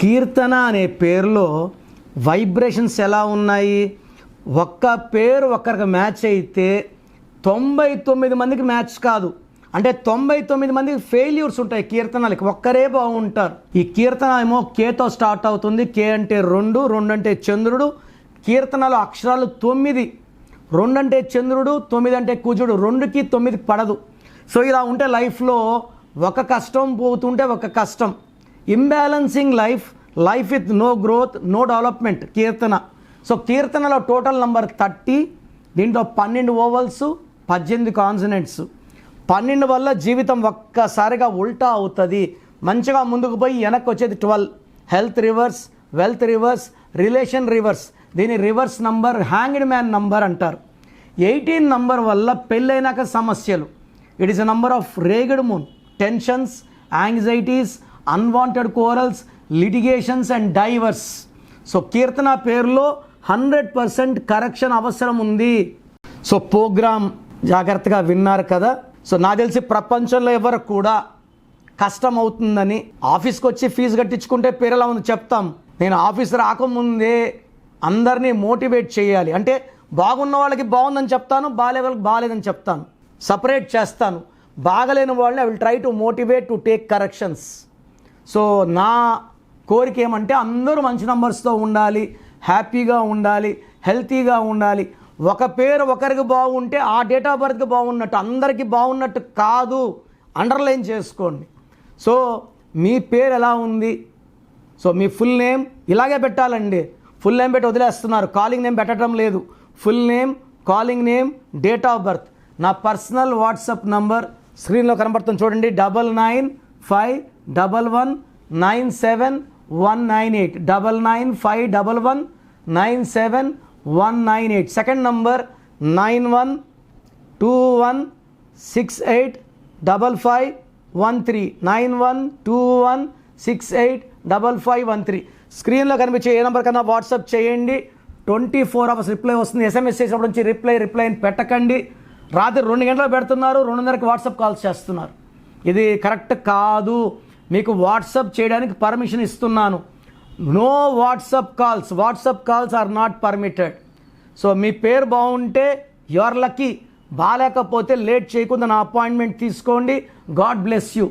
కీర్తన అనే పేరులో వైబ్రేషన్స్ ఎలా ఉన్నాయి? ఒక్క పేరు ఒక్కరికి మ్యాచ్ అయితే 99 మందికి మ్యాచ్ కాదు. అంటే 99 మందికి ఫెయిల్యూర్స్ ఉంటాయి కీర్తనలకి, ఒక్కరే బాగుంటారు. ఈ కీర్తన ఏమో కేతో స్టార్ట్ అవుతుంది. కే అంటే 2, 2 అంటే చంద్రుడు. కీర్తనలో అక్షరాలు 9, 2 అంటే చంద్రుడు, 9 అంటే కుజుడు. 2కి 9కి పడదు. సో ఇలా ఉంటే లైఫ్లో ఒక కష్టం పోతుంటే ఒక కష్టం. Imbalancing life with no growth, no development Keerthana. So కీర్తనలో టోటల్ నంబర్ 30. దీంట్లో 12 ఓవల్స్, 18 కాన్సనెంట్స్. 12 వల్ల జీవితం ఒక్కసారిగా ఉల్టా అవుతుంది. మంచిగా ముందుకు పోయి వెనక్కి వచ్చేది 12. Health reverse, wealth reverse, relation reverse. దీని reverse number hanged man number అంటారు. 18 నంబర్ వల్ల పెళ్ళైనాక సమస్యలు. It is a number of ragged moon, tensions, anxieties, unwanted quarrels, litigations and divorce. So Keerthana పేరులో 100% కరెక్షన్ అవసరం ఉంది. సో ప్రోగ్రామ్ జాగ్రత్తగా విన్నారు కదా. సో నాకు తెలిసి ప్రపంచంలో ఎవరు కూడా కష్టం అవుతుందని ఆఫీస్కి వచ్చి ఫీజు కట్టించుకుంటే పేరు ఎలా ఉంది చెప్తాం. నేను ఆఫీస్ రాకముందే అందరినీ మోటివేట్ చేయాలి. అంటే బాగున్న వాళ్ళకి బాగుందని చెప్తాను, బాగాలే వాళ్ళకి బాగాలేదని చెప్తాను, సపరేట్ చేస్తాను. బాగలేని వాళ్ళని I will try to motivate to take corrections. So నా కోరిక ఏమంటే అందరూ మంచి నంబర్స్తో ఉండాలి, హ్యాపీగా ఉండాలి, హెల్తీగా ఉండాలి. ఒక పేరు ఒకరికి బాగుంటే ఆ డేట్ ఆఫ్ బర్త్కి బాగున్నట్టు, అందరికీ బాగున్నట్టు కాదు. అండర్లైన్ చేసుకోండి. సో మీ పేరు ఎలా ఉంది? సో మీ ఫుల్ నేమ్ ఇలాగే పెట్టాలండి. ఫుల్ నేమ్ పెట్టి వదిలేస్తున్నారు, కాలింగ్ నేమ్ పెట్టడం లేదు. Full name, calling name, date of birth. నా పర్సనల్ వాట్సాప్ నంబర్ స్క్రీన్లో కనబడుతుంది చూడండి. 9951197198. 9951197198. Second number 9121685513. 9121685513. స్క్రీన్లో కనిపించే ఏ నెంబర్ కన్నా వాట్సాప్ చేయండి. 24 అవర్స్ రిప్లై వస్తుంది. ఎస్ఎంఎస్ చేసినప్పుడు నుంచి రిప్లై అని పెట్టకండి. రాత్రి 2 గంటలకు పెడుతున్నారు, 2:30కి వాట్సాప్ కాల్స్ చేస్తున్నారు. ఇది కరెక్ట్ కాదు. మీకు వాట్సాప్ చేయడానికి పర్మిషన్ ఇస్తున్నాను. No WhatsApp calls are not permitted. So మీ పేరు బాగుంటే యు ఆర్ లక్కీ. బాగాలేకపోతే లేట్ చేయకుండా నా అపాయింట్మెంట్ తీసుకోండి. God bless you.